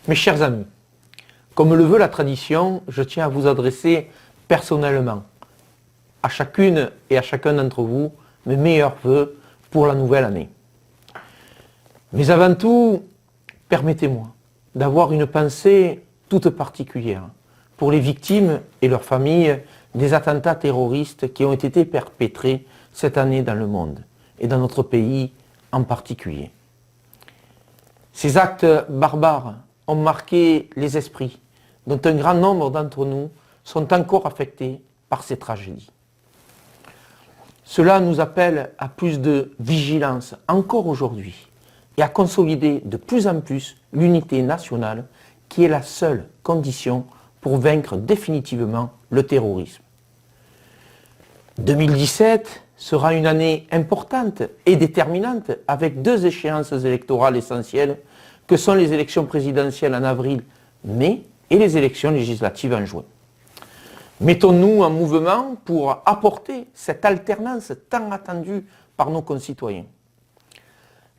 Mes chers amis, comme le veut la tradition, je tiens à vous adresser personnellement, à chacune et à chacun d'entre vous, mes meilleurs vœux pour la nouvelle année. Mais avant tout, permettez-moi d'avoir une pensée toute particulière pour les victimes et leurs familles des attentats terroristes qui ont été perpétrés cette année dans le monde, et dans notre pays en particulier. Ces actes barbares ont marqué les esprits, dont un grand nombre d'entre nous sont encore affectés par ces tragédies. Cela nous appelle à plus de vigilance encore aujourd'hui et à consolider de plus en plus l'unité nationale qui est la seule condition pour vaincre définitivement le terrorisme. 2017 sera une année importante et déterminante avec deux échéances électorales essentielles que sont les élections présidentielles en avril-mai et les élections législatives en juin. Mettons-nous en mouvement pour apporter cette alternance tant attendue par nos concitoyens.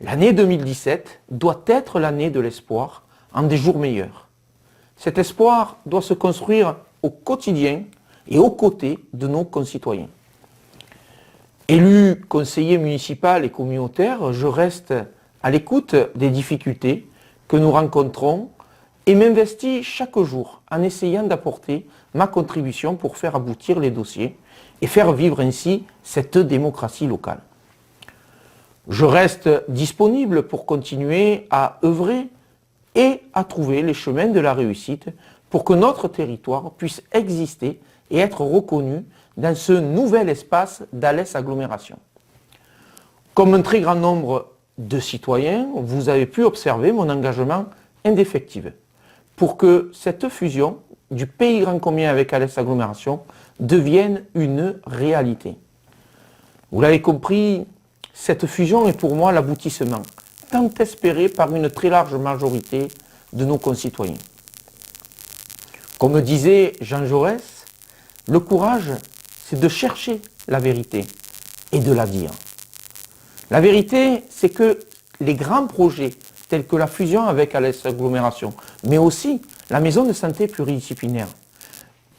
L'année 2017 doit être l'année de l'espoir en des jours meilleurs. Cet espoir doit se construire au quotidien et aux côtés de nos concitoyens. Élu conseiller municipal et communautaire, je reste à l'écoute des difficultés que nous rencontrons et m'investis chaque jour en essayant d'apporter ma contribution pour faire aboutir les dossiers et faire vivre ainsi cette démocratie locale. Je reste disponible pour continuer à œuvrer et à trouver les chemins de la réussite pour que notre territoire puisse exister et être reconnu dans ce nouvel espace d'Alès Agglomération. Comme un très grand nombre de citoyens, vous avez pu observer mon engagement indéfectible pour que cette fusion du Pays Grand Combien avec Alès Agglomération devienne une réalité. Vous l'avez compris, cette fusion est pour moi l'aboutissement tant espéré par une très large majorité de nos concitoyens. Comme disait Jean Jaurès, le courage, c'est de chercher la vérité et de la dire. La vérité, c'est que les grands projets tels que la fusion avec Alès Agglomération, mais aussi la maison de santé pluridisciplinaire,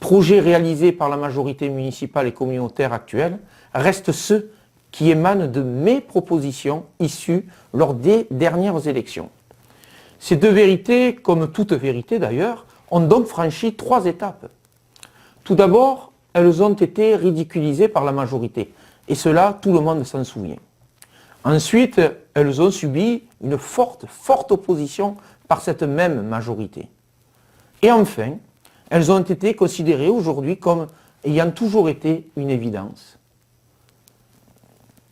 projets réalisés par la majorité municipale et communautaire actuelle, restent ceux qui émanent de mes propositions issues lors des dernières élections. Ces deux vérités, comme toute vérité d'ailleurs, ont donc franchi 3 étapes. Tout d'abord, elles ont été ridiculisées par la majorité, et cela, tout le monde s'en souvient. Ensuite, elles ont subi une forte opposition par cette même majorité. Et enfin, elles ont été considérées aujourd'hui comme ayant toujours été une évidence.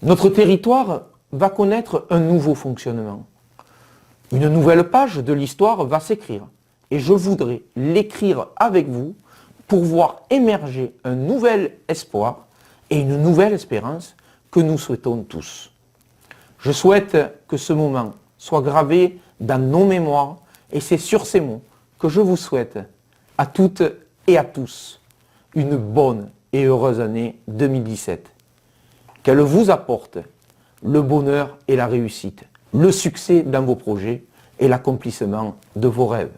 Notre territoire va connaître un nouveau fonctionnement. Une nouvelle page de l'histoire va s'écrire. Et je voudrais l'écrire avec vous pour voir émerger un nouvel espoir et une nouvelle espérance que nous souhaitons tous. Je souhaite que ce moment soit gravé dans nos mémoires et c'est sur ces mots que je vous souhaite à toutes et à tous une bonne et heureuse année 2017. Qu'elle vous apporte le bonheur et la réussite, le succès dans vos projets et l'accomplissement de vos rêves.